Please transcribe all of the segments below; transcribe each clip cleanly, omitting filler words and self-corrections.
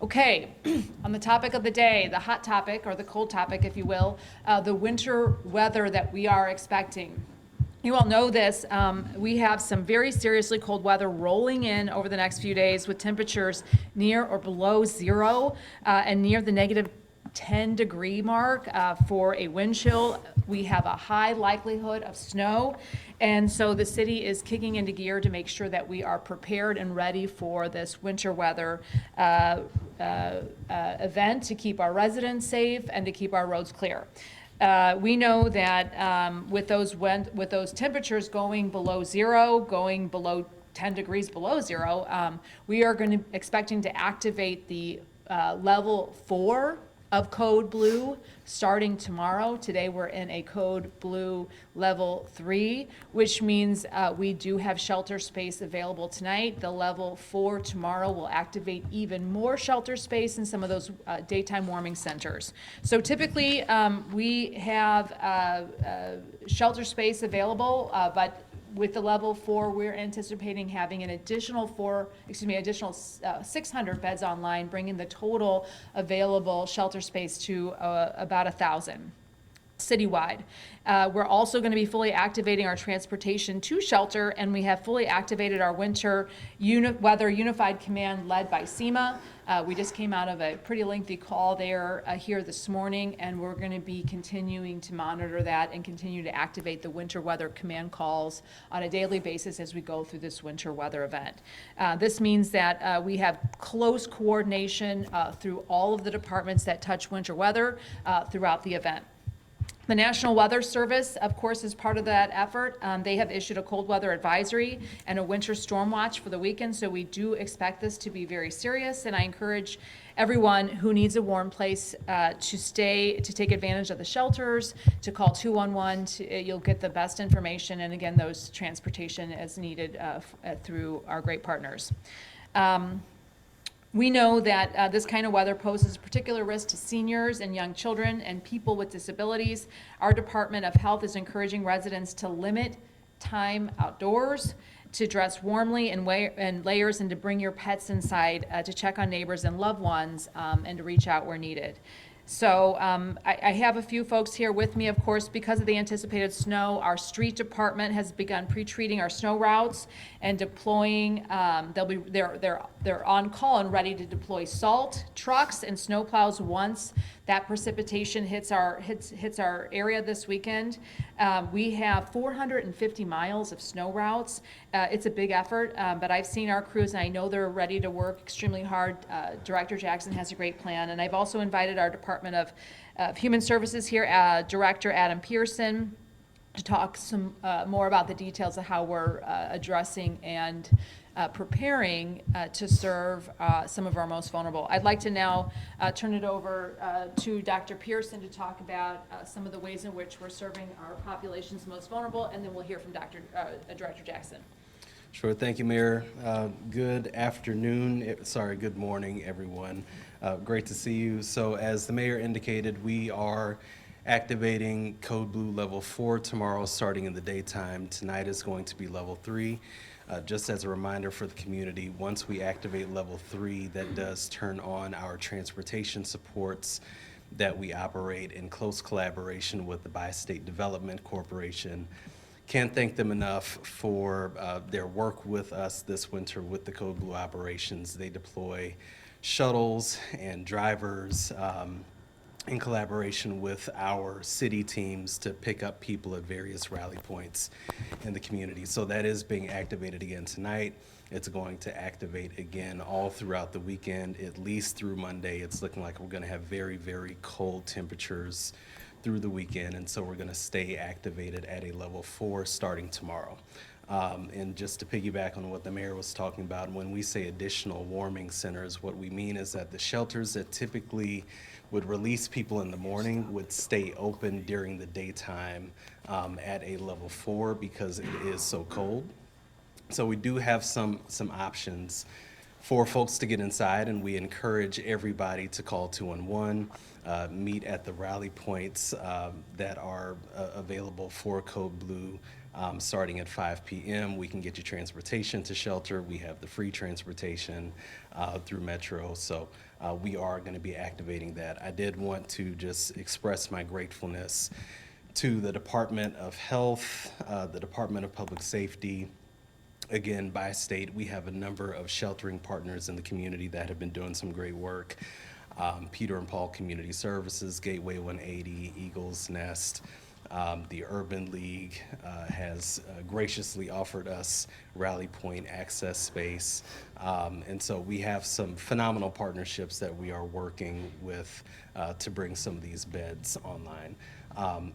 Okay, on the topic of the day, the hot topic, or the cold topic, if you will, the winter weather that we are expecting. You all know this. We have some very seriously cold weather rolling in over the next few days with temperatures near or below zero and near the negative 10-degree mark for a wind chill. We have a high likelihood of snow, and so the city is kicking into gear to make sure that we are prepared and ready for this winter weather event to keep our residents safe and to keep our roads clear. We know that with those temperatures going below zero, going below 10 degrees below zero, we are expecting to activate the level 4 of code blue starting tomorrow. Today we're in a code blue level 3, which means we do have shelter space available tonight. The level 4 tomorrow will activate even more shelter space in some of those daytime warming centers. So typically we have shelter space available, but with the level 4, we're anticipating having an additional 600 beds online, bringing the total available shelter space to about 1,000 citywide. We're also going to be fully activating our transportation to shelter, and we have fully activated our winter weather unified command led by SEMA. We just came out of a pretty lengthy call there here this morning, and we're going to be continuing to monitor that and continue to activate the winter weather command calls on a daily basis as we go through this winter weather event. This means that we have close coordination through all of the departments that touch winter weather throughout the event. The National Weather Service, of course, is part of that effort. They have issued a cold weather advisory and a winter storm watch for the weekend, so we do expect this to be very serious, and I encourage everyone who needs a warm place to take advantage of the shelters, to call 211. You'll get the best information, and again, those transportation as needed through our great partners. We know that this kind of weather poses a particular risk to seniors and young children and people with disabilities. Our Department of Health is encouraging residents to limit time outdoors, to dress warmly in layers, and to bring your pets inside to check on neighbors and loved ones and to reach out where needed. So I have a few folks here with me, of course, because of the anticipated snow. Our street department has begun pre-treating our snow routes and deploying. They're on call and ready to deploy salt trucks and snow plows once that precipitation hits our area this weekend. We have 450 miles of snow routes. It's a big effort, but I've seen our crews and I know they're ready to work extremely hard. Director Jackson has a great plan, and I've also invited our Department of Human Services here, Director Adam Pearson, to talk some more about the details of how we're addressing and preparing to serve some of our most vulnerable. I'd like to now turn it over to Dr. Pearson to talk about some of the ways in which we're serving our population's most vulnerable, and then we'll hear from Director Jackson. Sure, thank you, Mayor. Good morning, everyone. Great to see you. So as the Mayor indicated, we are activating Code Blue Level 4 tomorrow starting in the daytime. Tonight is going to be Level 3. Just as a reminder for the community, once we activate Level 3, that does turn on our transportation supports that we operate in close collaboration with the Bi-State Development Corporation. Can't thank them enough for their work with us this winter with the Code Blue operations. They deploy shuttles and drivers in collaboration with our city teams to pick up people at various rally points in the community. So that is being activated again tonight. It's going to activate again all throughout the weekend, at least through Monday. It's looking like we're going to have very, very cold temperatures through the weekend, and so we're going to stay activated at a level 4 starting tomorrow. And just to piggyback on what the mayor was talking about, when we say additional warming centers, what we mean is that the shelters that typically would release people in the morning would stay open during the daytime at a level 4 because it is so cold. So we do have some options for folks to get inside, and we encourage everybody to call 211, meet at the rally points that are available for Code Blue starting at 5 p.m. We can get you transportation to shelter. We have the free transportation through Metro. So we are going to be activating that. I did want to just express my gratefulness to the Department of Health, the Department of Public Safety. Again, by state, we have a number of sheltering partners in the community that have been doing some great work. Peter and Paul Community Services, Gateway 180, Eagles Nest, the Urban League has graciously offered us Rally Point access space. And so we have some phenomenal partnerships that we are working with to bring some of these beds online.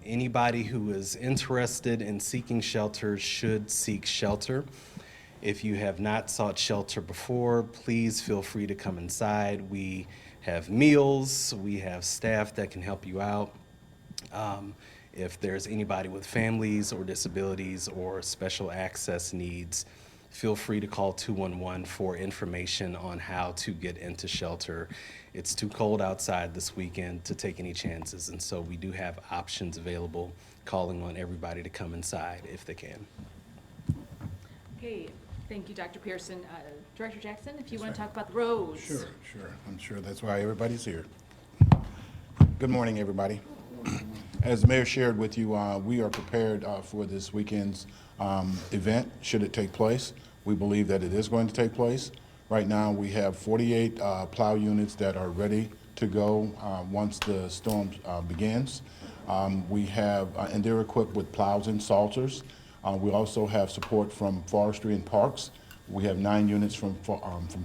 Anybody who is interested in seeking shelter should seek shelter. If you have not sought shelter before, please feel free to come inside. We have meals, we have staff that can help you out. If there's anybody with families or disabilities or special access needs, feel free to call 211 for information on how to get into shelter. It's too cold outside this weekend to take any chances, and so we do have options available, calling on everybody to come inside if they can. Okay, thank you, Dr. Pearson. Director Jackson, if you want to talk about the roads. Sure. I'm sure that's why everybody's here. Good morning, everybody. As the mayor shared with you, we are prepared for this weekend's event, should it take place. We believe that it is going to take place. Right now, we have 48 plow units that are ready to go once the storm begins. We have, and they're equipped with plows and salters. We also have support from forestry and parks. We have 9 units from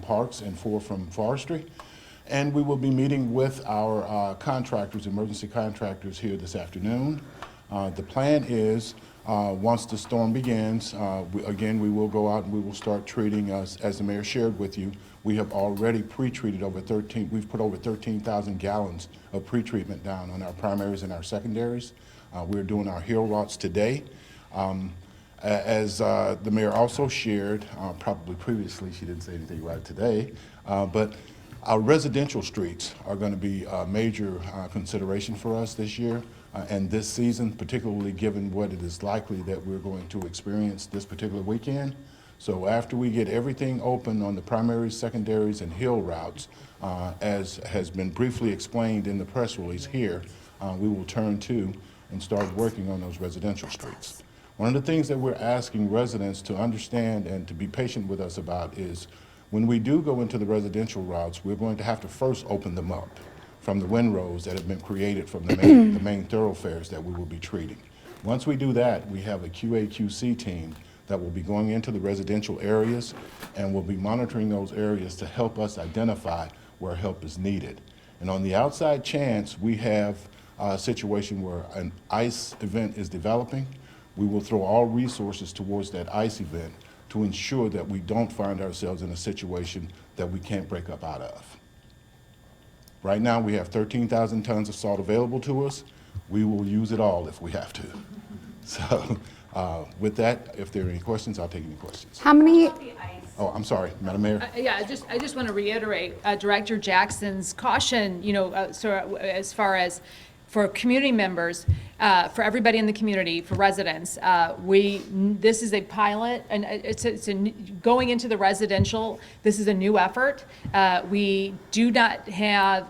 parks and 4 from forestry. And we will be meeting with our contractors, emergency contractors here this afternoon. The plan is, once the storm begins, we will go out and we will start treating, as the mayor shared with you. We have already pre-treated we've put over 13,000 gallons of pre-treatment down on our primaries and our secondaries. We're doing our hill routes today. As the mayor also shared, probably previously, she didn't say anything about it today, but our residential streets are going to be a major consideration for us this year and this season, particularly given what it is likely that we're going to experience this particular weekend. So after we get everything open on the primaries, secondaries, and hill routes, as has been briefly explained in the press release here, we will turn to and start working on those residential streets. One of the things that we're asking residents to understand and to be patient with us about is when we do go into the residential routes, we're going to have to first open them up from the windrows that have been created from the main thoroughfares that we will be treating. Once we do that, we have a QA/QC team that will be going into the residential areas and will be monitoring those areas to help us identify where help is needed. And on the outside chance we have a situation where an ICE event is developing, we will throw all resources towards that ICE event to ensure that we don't find ourselves in a situation that we can't break up out of. Right now, we have 13,000 tons of salt available to us. We will use it all if we have to. So with that, if there are any questions, I'll take any questions. How many? Oh, I'm sorry, Madam Mayor. Yeah, I just want to reiterate Director Jackson's caution, so as far as for community members, for everybody in the community, for residents, this is a pilot, and going into the residential. This is a new effort. We do not have.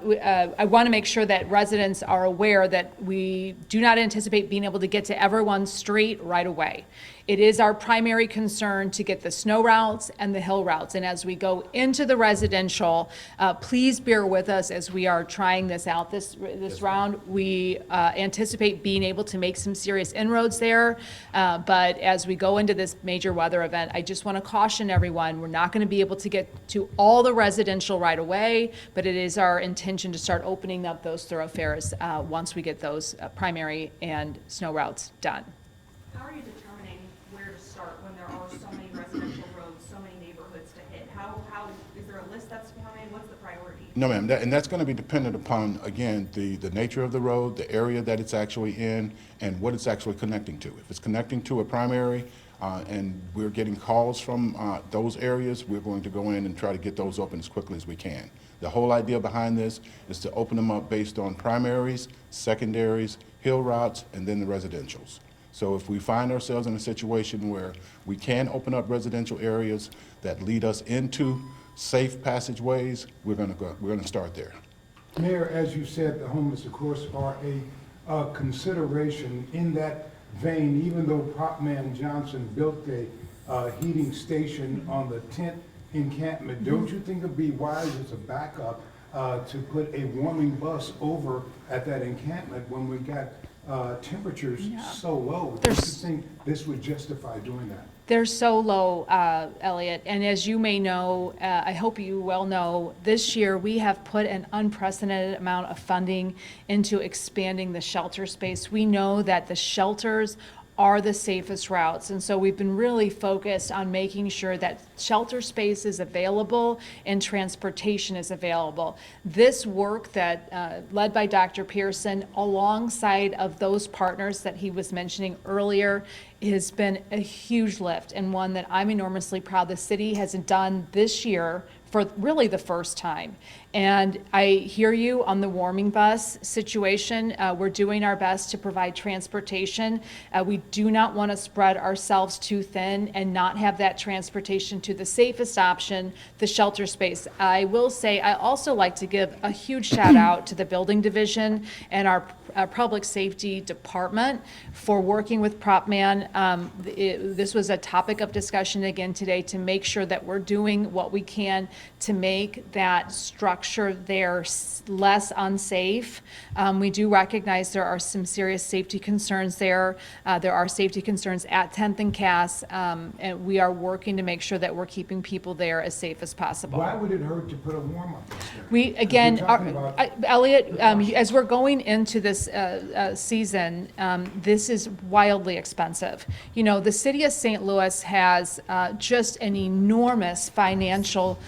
I want to make sure that residents are aware that we do not anticipate being able to get to everyone's street right away. It is our primary concern to get the snow routes and the hill routes. And as we go into the residential, please bear with us as we are trying this out this round. We anticipate being able to make some serious inroads there. But as we go into this major weather event, I just want to caution everyone, we're not going to be able to get to all the residential right away, but it is our intention to start opening up those thoroughfares once we get those primary and snow routes done. How are you determining where to start when there are so many residential roads, so many neighborhoods to hit? How is there a list that's coming? What's the priority? No, ma'am, and that's going to be dependent upon, again, the nature of the road, the area that it's actually in, and what it's actually connecting to. If it's connecting to a primary and we're getting calls from those areas, we're going to go in and try to get those open as quickly as we can. The whole idea behind this is to open them up based on primaries, secondaries, hill routes, and then the residentials. So if we find ourselves in a situation where we can open up residential areas that lead us into safe passageways, we're gonna start there. Mayor, as you said, the homeless, of course, are a consideration in that vein, even though Prop Man Johnson built a heating station on the tent encampment. Don't you think it'd be wise as a backup to put a warming bus over at that encampment when we got temperatures so low? Don't you think this would justify doing that? They're so low, Elliot, and as you may know, I hope you well know, this year we have put an unprecedented amount of funding into expanding the shelter space. We know that the shelters are the safest routes, and so we've been really focused on making sure that shelter space is available and transportation is available. This work that led by Dr. Pearson alongside of those partners that he was mentioning earlier has been a huge lift, and one that I'm enormously proud the city has done this year for really the first time. And I hear you on the warming bus situation. We're doing our best to provide transportation. We do not want to spread ourselves too thin and not have that transportation to the safest option, the shelter space. I will say, I also like to give a huge shout out to the building division and our public safety department for working with Prop Man. This was a topic of discussion again today to make sure that we're doing what we can to make that structure there less unsafe. We do recognize there are some serious safety concerns there. There are safety concerns at 10th and Cass, and we are working to make sure that we're keeping people there as safe as possible. Why would it hurt to put a warm-up bus there? We, again, We're talking about- Elliot, as we're going into this season, this is wildly expensive. You know, the city of St. Louis has just an enormous financial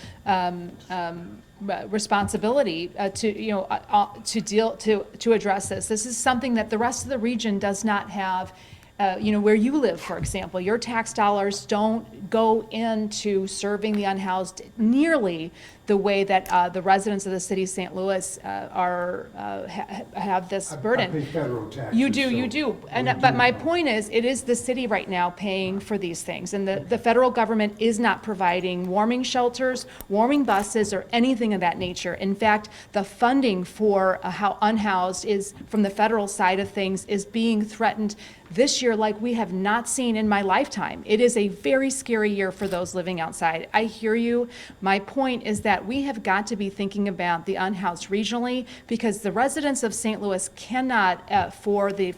responsibility to address this. This is something that the rest of the region does not have. Where you live, for example, your tax dollars don't go into serving the unhoused nearly the way that the residents of the city of St. Louis have this burden. I pay federal taxes. You do. But my know. point is, it is the city right now paying for these things, and the federal government is not providing warming shelters, warming buses, or anything of that nature. In fact, the funding for how unhoused is, from the federal side of things, is being threatened this year like we have not seen in my lifetime. It is a very scary year for those living outside. I hear you. My point is that we have got to be thinking about the unhoused regionally, because the residents of St. Louis cannot, for the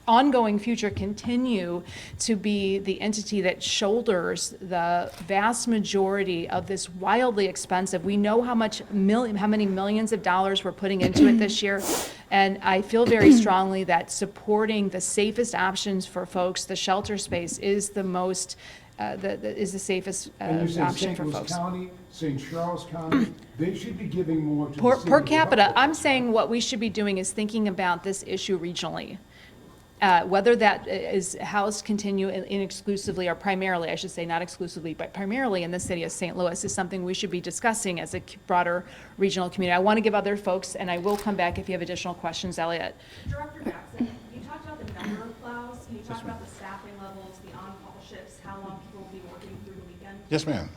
ongoing future, continue to be the entity that shoulders the vast majority of this wildly expensive. We know how many millions of dollars we're putting into it this year, and I feel very strongly that supporting the safest options for folks, the shelter space, is the most is the safest And you say option St. for Louis folks. County, St. Charles County, they should be giving more to the Per city. capita, I'm saying what we should be doing is thinking about this issue regionally. Whether that is housed continue in exclusively or primarily, I should say, not exclusively, but primarily in the city of St. Louis, is something we should be discussing as a broader regional community. I want to give other folks, and I will come back if you have additional questions, Elliot. Director Jackson, you talked about the number of plows, can you talk about the staffing levels, the on-call shifts, how long people will be working through the weekend? Yes, ma'am.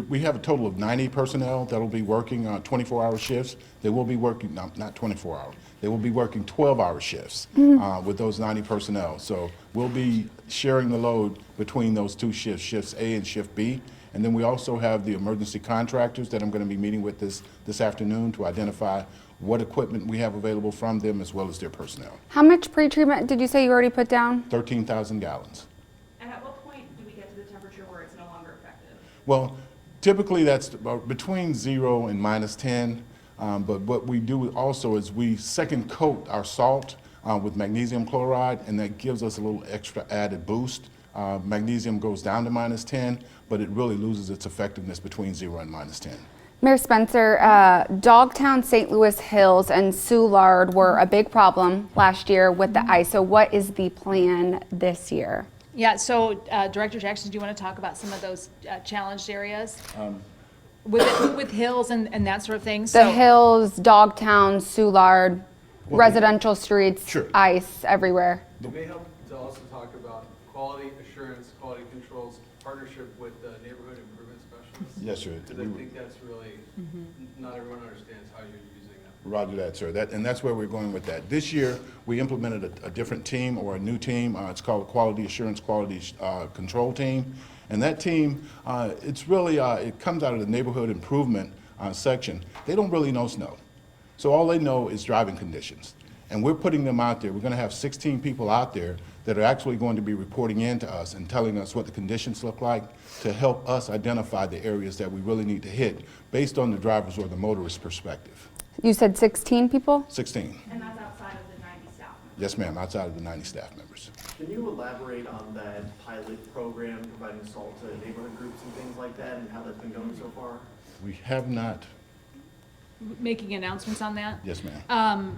We have a total of 90 personnel that will be working 24-hour shifts. They will be working, not 24 hours, they will be working 12-hour shifts with those 90 personnel. So we'll be sharing the load between those two shifts, shifts A and shift B. And then we also have the emergency contractors that I'm going to be meeting with this afternoon to identify what equipment we have available from them, as well as their personnel. How much pre-treatment did you say you already put down? 13,000 gallons. And at what point do we get to the temperature where it's no longer effective? Well, typically that's about between 0 and -10. But what we do also is we second coat our salt with magnesium chloride, and that gives us a little extra added boost. Magnesium goes down to -10, but it really loses its effectiveness between 0 and -10. Mayor Spencer, Dogtown, St. Louis Hills, and Soulard were a big problem last year with the ice. So what is the plan this year? Yeah, so Director Jackson, do you want to talk about some of those challenged areas? With hills and that sort of thing? The Hills, Dogtown, Soulard. residential streets, Sure. ice everywhere. It may help to also talk about quality assurance, quality controls, partnership with the neighborhood improvement specialists. Yes, sir. Because I think that's really, not everyone understands how you're using them. Roger that, sir. And that's where we're going with that. This year, we implemented a different team or a new team. It's called Quality Assurance Quality Control Team. And that team, it's really, it comes out of the neighborhood improvement section. They don't really know snow. So all they know is driving conditions. And we're putting them out there. We're going to have 16 people out there that are actually going to be reporting in to us and telling us what the conditions look like to help us identify the areas that we really need to hit based on the driver's or the motorist's perspective. You said 16 people? 16. And that's outside of the 90 staff members. Yes, ma'am, outside of the 90 staff members. Can you elaborate on that pilot program, providing salt to neighborhood groups and things like that, and how that's been going so far? We have not, Making announcements on that? yes, ma'am.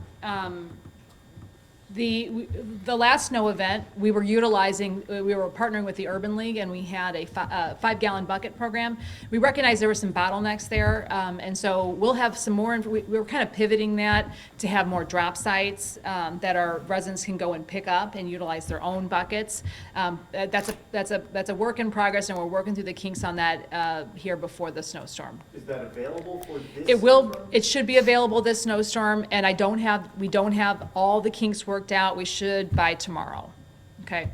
The last snow event, we were utilizing, we were partnering with the Urban League, and we had a 5-gallon bucket program. We recognized there were some bottlenecks there, and so we'll have some more, we were kind of pivoting that to have more drop sites that our residents can go and pick up and utilize their own buckets. That's a work in progress, and we're working through the kinks on that here before the snowstorm. Is that available for this? It will, snowstorm? it should be available this snowstorm, and we don't have all the kinks worked out. We should by tomorrow, okay?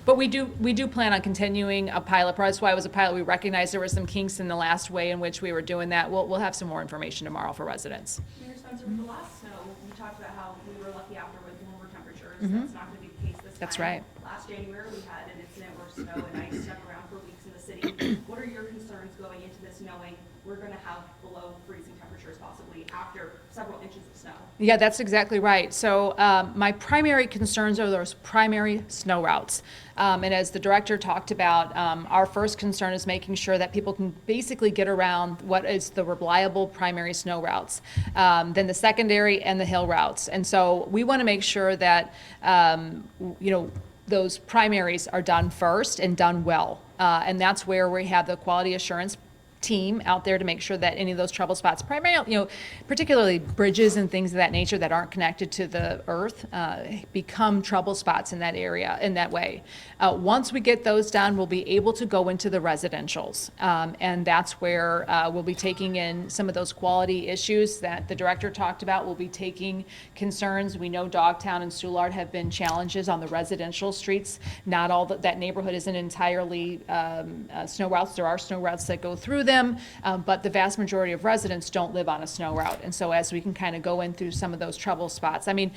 But we do plan on continuing a pilot. That's why it was a pilot. We recognized there were some kinks in the last way in which we were doing that. We'll have some more information tomorrow for residents. Mayor Spencer, with the last snow, we talked about how we were lucky after with warmer temperatures. That's not going to be the case this time. That's right. Last January, we had an incident where snow and ice stuck around for weeks in the city. What are your concerns going into this, knowing we're going to have below freezing temperatures possibly after several inches of snow? Yeah, that's exactly right. So my primary concerns are those primary snow routes. And as the director talked about, our first concern is making sure that people can basically get around what is the reliable primary snow routes, then the secondary and the hill routes. And so we want to make sure that, those primaries are done first and done well. And that's where we have the quality assurance team out there to make sure that any of those trouble spots, primarily, particularly bridges and things of that nature that aren't connected to the earth, become trouble spots in that area, in that way. Once we get those done, we'll be able to go into the residentials. And that's where we'll be taking in some of those quality issues that the director talked about. We'll be taking concerns. We know Dogtown and Soulard have been challenges on the residential streets. Not all that neighborhood isn't entirely snow routes. There are snow routes that go through them. But the vast majority of residents don't live on a snow route. And so as we can kind of go in through some of those trouble spots, I mean,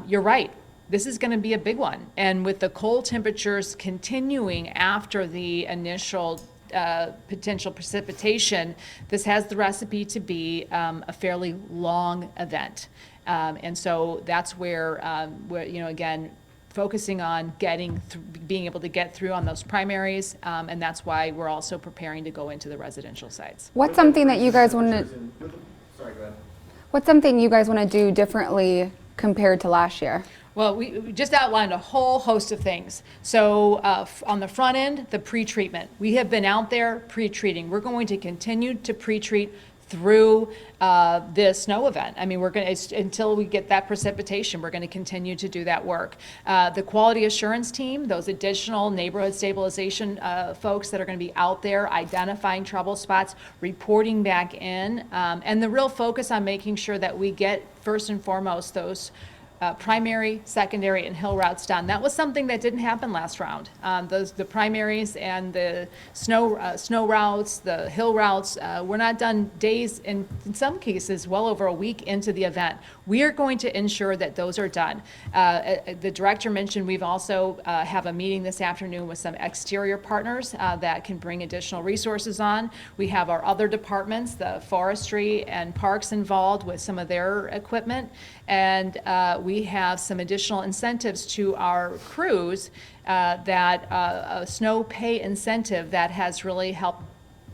you're right. This is going to be a big one. And with the cold temperatures continuing after the initial potential precipitation, this has the recipe to be a fairly long event. And so that's where again, focusing on being able to get through on those primaries, and that's why we're also preparing to go into the residential sites. What's something that you guys want to? Sorry, go ahead. What's something you guys want to do differently compared to last year? Well, we just outlined a whole host of things. So on the front end, the pre-treatment. We have been out there pre-treating. We're going to continue to pre-treat through this snow event. I mean, until we get that precipitation, we're going to continue to do that work. The quality assurance team, those additional neighborhood stabilization folks that are going to be out there identifying trouble spots, reporting back in, and the real focus on making sure that we get, first and foremost, those primary, secondary, and hill routes done. That was something that didn't happen last round. The primaries and the snow routes, the hill routes, were not done days, in some cases, well over a week into the event. We are going to ensure that those are done. The director mentioned we've also have a meeting this afternoon with some exterior partners that can bring additional resources on. We have our other departments, the forestry and parks, involved with some of their equipment, and we have some additional incentives to our crews, a snow pay incentive that has really helped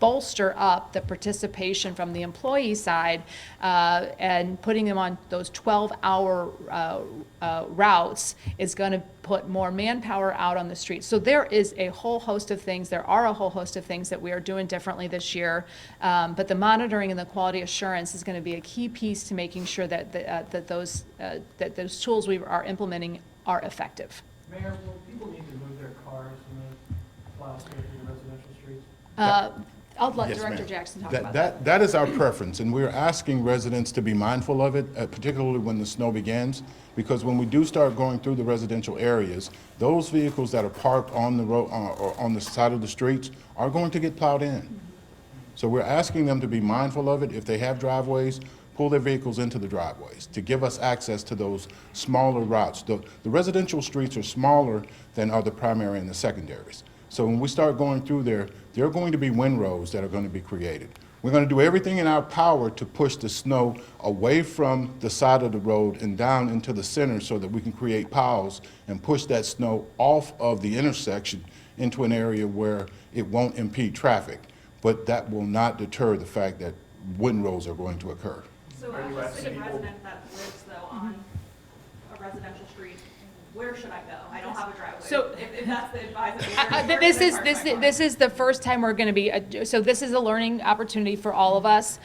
bolster up the participation from the employee side and putting them on those 12-hour routes is going to put more manpower out on the street. So there is a whole host of things. There are a whole host of things that we are doing differently this year. But the monitoring and the quality assurance is going to be a key piece to making sure that that those tools we are implementing are effective. Mayor, will people need to move their cars when they plow through the residential streets? I'll let Yes, Director ma'am. Jackson talk about that. That is our preference, and we're asking residents to be mindful of it, particularly when the snow begins, because when we do start going through the residential areas, those vehicles that are parked on the road, or on the side of the streets are going to get plowed in. So we're asking them to be mindful of it. If they have driveways, pull their vehicles into the driveways to give us access to those smaller routes. The residential streets are smaller than are the primary and the secondaries. So when we start going through there are going to be windrows that are going to be created. We're going to do everything in our power to push the snow away from the side of the road and down into the center so that we can create piles and push that snow off of the intersection into an area where it won't impede traffic. But that will not deter the fact that windrows are going to occur. So Are you as a asking city people- resident that lives though on a residential street, where should I go? I don't have a driveway. So- If that's the advice, where This should I is, park this my is, car? this is the first time we're going to be, so this is a learning opportunity for all of us.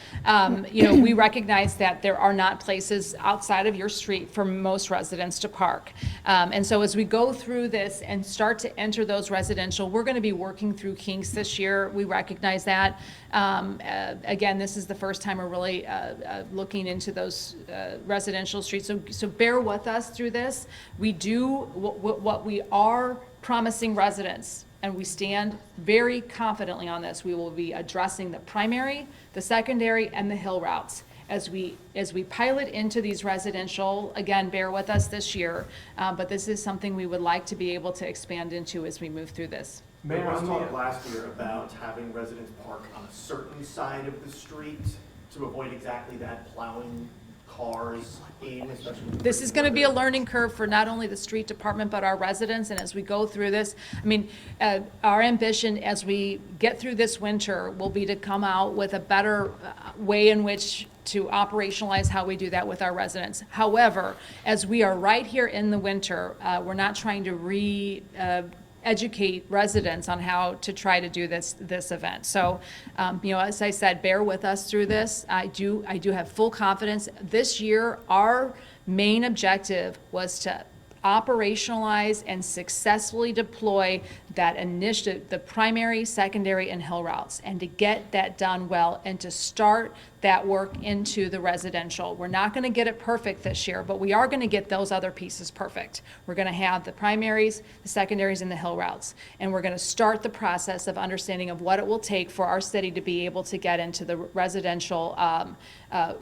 You know, we recognize that there are not places outside of your street for most residents to park. And so as we go through this and start to enter those residential, we're going to be working through kinks this year. We recognize that. Again, this is the first time we're really looking into those residential streets. So bear with us through this. We do what we are promising residents, and we stand very confidently on this. We will be addressing the primary, the secondary, and the hill routes. As we pilot into these residential, again, bear with us this year, but this is something we would like to be able to expand into as we move through this. There Mayor, was on talk the- last year about having residents park on a certain side of the street to avoid exactly that, plowing cars in, especially. This is going to be a learning curve for not only the street department, but our residents, and as we go through this, I mean, our ambition as we get through this winter will be to come out with a better way in which to operationalize how we do that with our residents. However, as we are right here in the winter, we're not trying to educate residents on how to try to do this event. So, you know, as I said, bear with us through this. I do have full confidence. This year, our main objective was to operationalize and successfully deploy that initiative, the primary, secondary, and hill routes, and to get that done well and to start that work into the residential. We're not going to get it perfect this year, but we are going to get those other pieces perfect. We're going to have the primaries, the secondaries, and the hill routes. And we're going to start the process of understanding of what it will take for our city to be able to get into the residential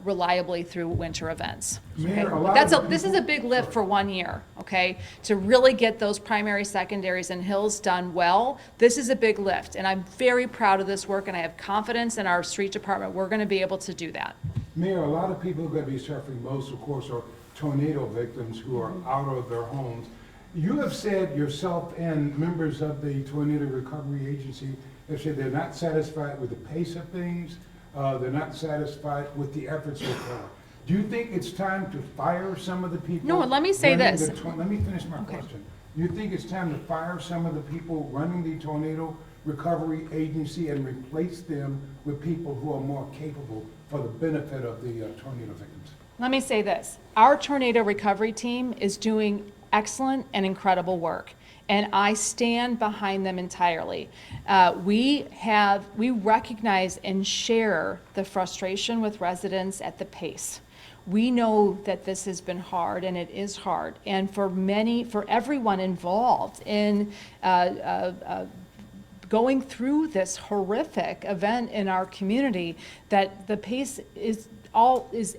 reliably through winter events. Mayor, Okay? a lot That's of this is a big lift for 1 year, okay? To really get those primary, secondaries, and hills done well, this is a big lift. And I'm very proud of this work, and I have confidence in our street department. We're going to be able to do that. Mayor, a lot of people who are going to be suffering most, of course, are tornado victims who are out of their homes. You have said yourself and members of the Tornado Recovery Agency have said they're not satisfied with the pace of things. They're not satisfied with the efforts so far. Do you think it's time to fire some of the people? No, let me say running this. Let me finish my Okay. question. You think it's time to fire some of the people running the Tornado Recovery Agency and replace them with people who are more capable for the benefit of the tornado victims? Let me say this. Our tornado recovery team is doing excellent and incredible work, and I stand behind them entirely. We recognize and share the frustration with residents at the pace. We know that this has been hard, and it is hard. And for everyone involved in going through this horrific event in our community, that the pace is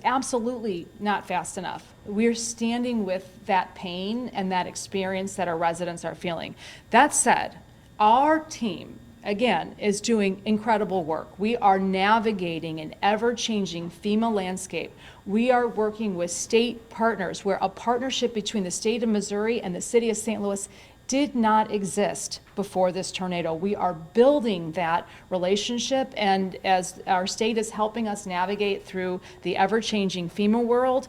absolutely not fast enough. We're standing with that pain and that experience that our residents are feeling. That said, our team, again, is doing incredible work. We are navigating an ever-changing FEMA landscape. We are working with state partners where a partnership between the state of Missouri and the city of St. Louis did not exist before this tornado. We are building that relationship, and as our state is helping us navigate through the ever-changing FEMA world,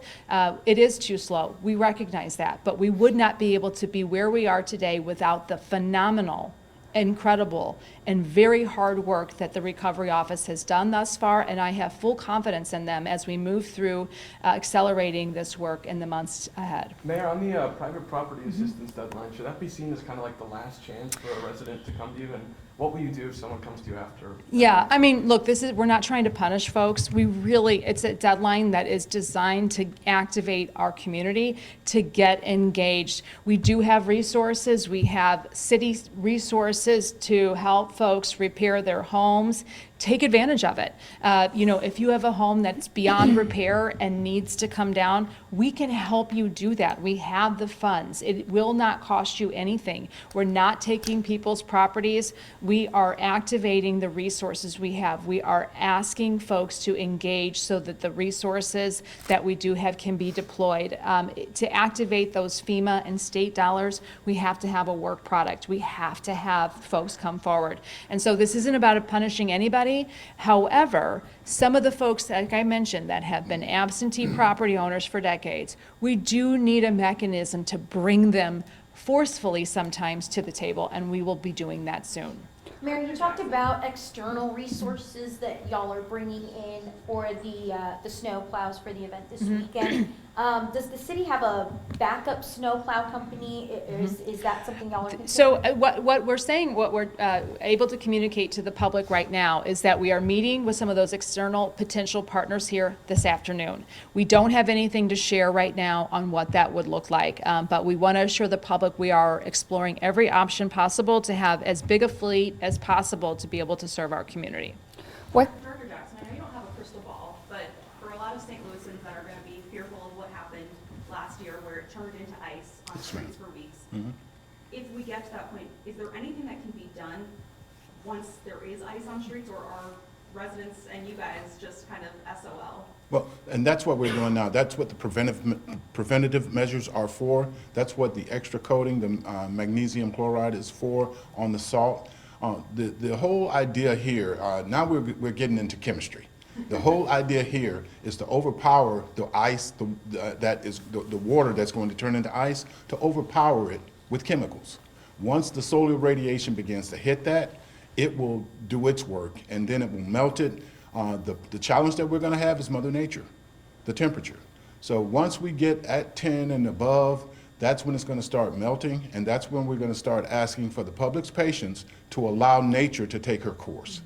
it is too slow. We recognize that, but we would not be able to be where we are today without the phenomenal, incredible, and very hard work that the Recovery Office has done thus far, and I have full confidence in them as we move through accelerating this work in the months ahead. Mayor, on the private property assistance deadline, should that be seen as kind of like the last chance for a resident to come to you? And what will you do if someone comes to you after? Yeah, I mean, look, we're not trying to punish folks. It's a deadline that is designed to activate our community, to get engaged. We do have resources. We have city resources to help folks repair their homes. Take advantage of it. If you have a home that's beyond repair and needs to come down, we can help you do that. We have the funds. It will not cost you anything. We're not taking people's properties. We are activating the resources we have. We are asking folks to engage so that the resources that we do have can be deployed. To activate those FEMA and state dollars, we have to have a work product. We have to have folks come forward. And so this isn't about punishing anybody. However, some of the folks, like I mentioned, that have been absentee property owners for decades, we do need a mechanism to bring them forcefully sometimes to the table, and we will be doing that soon. Mary, you talked about external resources that y'all are bringing in for the snow plows for the event this weekend. Does the city have a backup snow plow company? Is that something y'all are considering? So what we're able to communicate to the public right now is that we are meeting with some of those external potential partners here this afternoon. We don't have anything to share right now on what that would look like, but we want to assure the public we are exploring every option possible to have as big a fleet as possible to be able to serve our community. What? Director Jackson, I know you don't have a crystal ball, but for a lot of St. Louisans that are going to be fearful of what happened last year where it turned into ice on streets for weeks, if we get to that point, is there anything that can be done once there is ice on streets, or are residents and you guys just kind of SOL? Well, and that's what we're doing now. That's what the preventative measures are for. That's what the extra coating, the magnesium chloride is for on the salt. The whole idea here, now we're getting into chemistry. The whole idea here is to overpower the ice, the water that's going to turn into ice, to overpower it with chemicals. Once the solar radiation begins to hit that, it will do its work, and then it will melt it. The challenge that we're going to have is Mother Nature, the temperature. So once we get at 10 and above, that's when it's going to start melting, and that's when we're going to start asking for the public's patience to allow nature to take her course.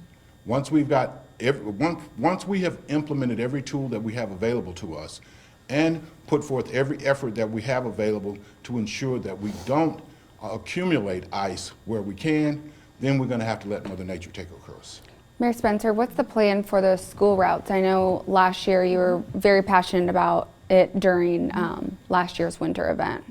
Once we have implemented every tool that we have available to us and put forth every effort that we have available to ensure that we don't accumulate ice where we can, then we're going to have to let Mother Nature take her course. Mayor Spencer, what's the plan for the school routes? I know last year you were very passionate about it during last year's winter event.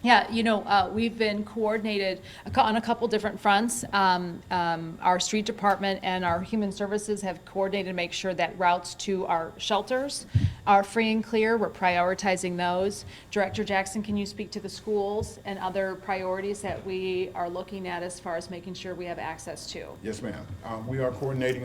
Yeah, we've been coordinated on a couple different fronts. Our street department and our human services have coordinated to make sure that routes to our shelters are free and clear. We're prioritizing those. Director Jackson, can you speak to the schools and other priorities that we are looking at as far as making sure we have access to? Yes, ma'am. We are coordinating,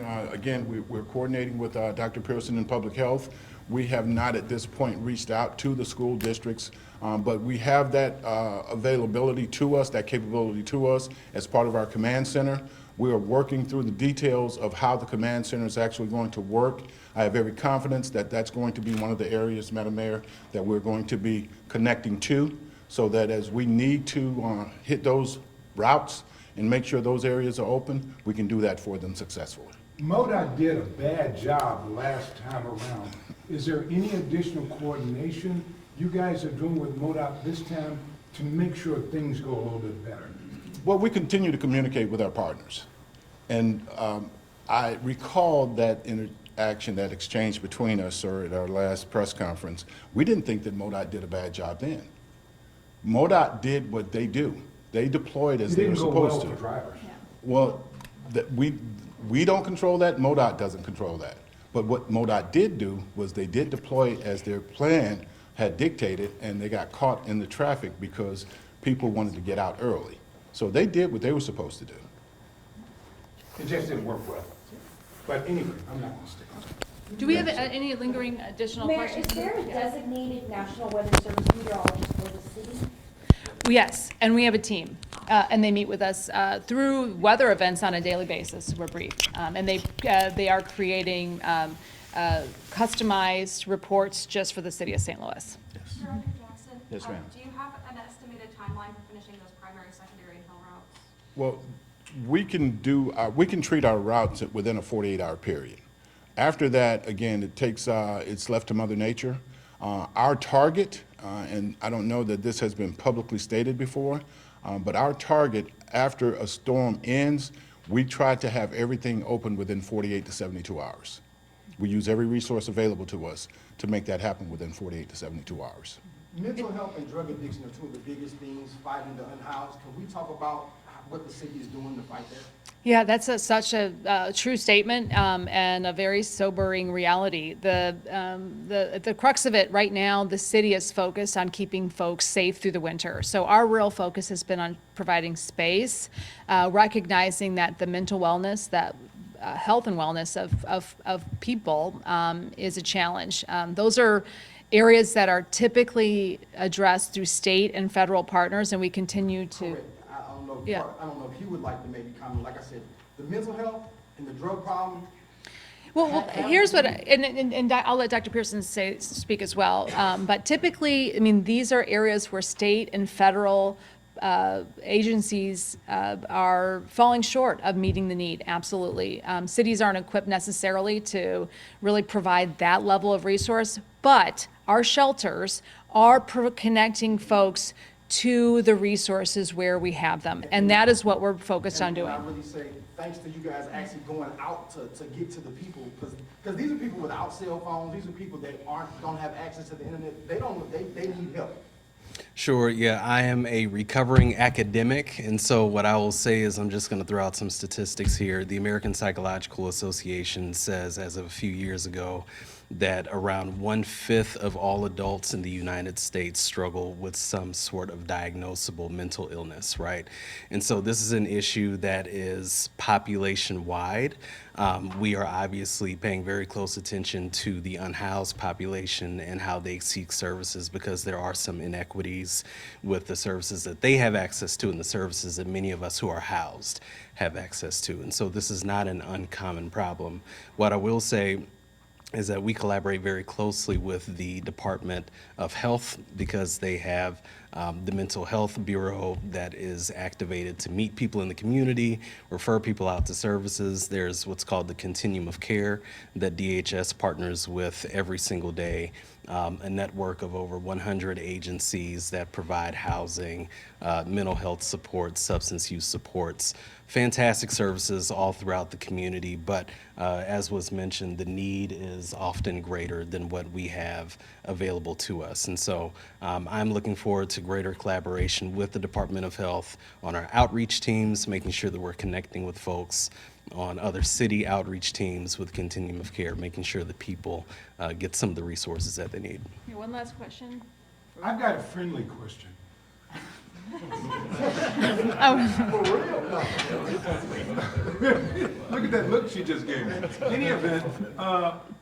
we're coordinating with Dr. Pearson in Public Health. We have not at this point reached out to the school districts, but we have that availability to us, that capability to us as part of our command center. We are working through the details of how the command center is actually going to work. I have every confidence that that's going to be one of the areas, Madam Mayor, that we're going to be connecting to, so that as we need to hit those routes and make sure those areas are open, we can do that for them successfully. MoDOT did a bad job last time around. Is there any additional coordination you guys are doing with MoDOT this time to make sure things go a little bit better? Well, we continue to communicate with our partners. And I recall that interaction, that exchange between us, sir, at our last press conference. We didn't think that MoDOT did a bad job then. MoDOT did what they do. They deployed as they were supposed to. It didn't go well for drivers. Well, we don't control that. MoDOT doesn't control that. But what MoDOT did do was they did deploy as their plan had dictated, and they got caught in the traffic because people wanted to get out early. So they did what they were supposed to do. It just didn't work well. But anyway, I'm not gonna stick on it. Do we have any lingering additional Mayor, questions? is there a designated National Weather Service meteorologist for the city? Yes, and we have a team, and they meet with us through weather events on a daily basis. We're briefed, and they are creating customized reports just for the city of St. Louis. Director Jackson? Yes, ma'am. Do you have an estimated timeline for finishing those primary, secondary, and hill routes? Well, we can treat our routes within a 48-hour period. After that, again, it's left to Mother Nature. Our target, and I don't know that this has been publicly stated before, but our target after a storm ends, we try to have everything open within 48 to 72 hours. We use every resource available to us to make that happen within 48 to 72 hours. Mental health and drug addiction are two of the biggest things fighting the unhoused. Can we talk about what the city is doing to fight that? Yeah, that's such a true statement and a very sobering reality. The crux of it right now, the city is focused on keeping folks safe through the winter. So our real focus has been on providing space, recognizing that the mental wellness, that health and wellness of people is a challenge. Those are areas that are typically addressed through state and federal partners, and we continue to. Correct. Yeah. I don't know if you would like to maybe comment, like I said, the mental health and the drug problem. Well, here's what, and I'll let Dr. Pearson speak as well. But typically, I mean, these are areas where state and federal agencies are falling short of meeting the need, absolutely. Cities aren't equipped necessarily to really provide that level of resource, but our shelters are connecting folks to the resources where we have them. And that is what we're focused on doing. I really say thanks to you guys actually going out to get to the people, because these are people without cell phones. These are people that don't have access to the internet. They need help. Sure, yeah, I am a recovering academic, and so what I will say is I'm just going to throw out some statistics here. The American Psychological Association says as of a few years ago that around 1/5 of all adults in the United States struggle with some sort of diagnosable mental illness, right? And so this is an issue that is population-wide. We are obviously paying very close attention to the unhoused population and how they seek services, because there are some inequities with the services that they have access to and the services that many of us who are housed have access to. And so this is not an uncommon problem. What I will say is that we collaborate very closely with the Department of Health, because they have the Mental Health Bureau that is activated to meet people in the community, refer people out to services. There's what's called the Continuum of Care that DHS partners with every single day, a network of over 100 agencies that provide housing, mental health supports, substance use supports, fantastic services all throughout the community. But as was mentioned, the need is often greater than what we have available to us. And so I'm looking forward to greater collaboration with the Department of Health on our outreach teams, making sure that we're connecting with folks on other city outreach teams with Continuum of Care, making sure that people get some of the resources that they need. Here, one last question. I've got a friendly question. Look at that look she just gave me. In any event,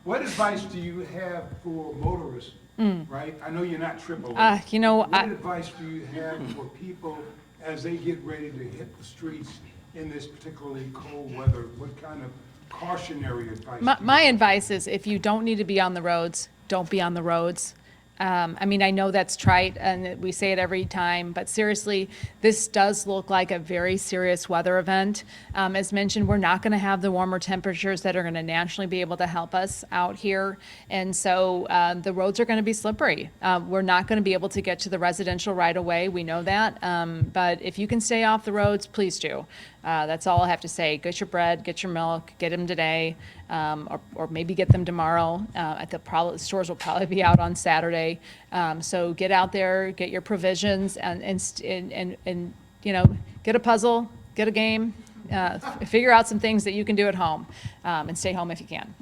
what advice do you have for motorists, right? I know you're not triple. What advice do you have for people as they get ready to hit the streets in this particularly cold weather? What kind of cautionary advice? My advice is, if you don't need to be on the roads, don't be on the roads. I mean, I know that's trite and we say it every time, but seriously, this does look like a very serious weather event. As mentioned, we're not going to have the warmer temperatures that are going to naturally be able to help us out here. And so the roads are going to be slippery. We're not going to be able to get to the residential right away. We know that. But if you can stay off the roads, please do. That's all I have to say. Get your bread, get your milk, get them today, or maybe get them tomorrow. The stores will probably be out on Saturday. So get out there, get your provisions, and get a puzzle, get a game, figure out some things that you can do at home, and stay home if you can.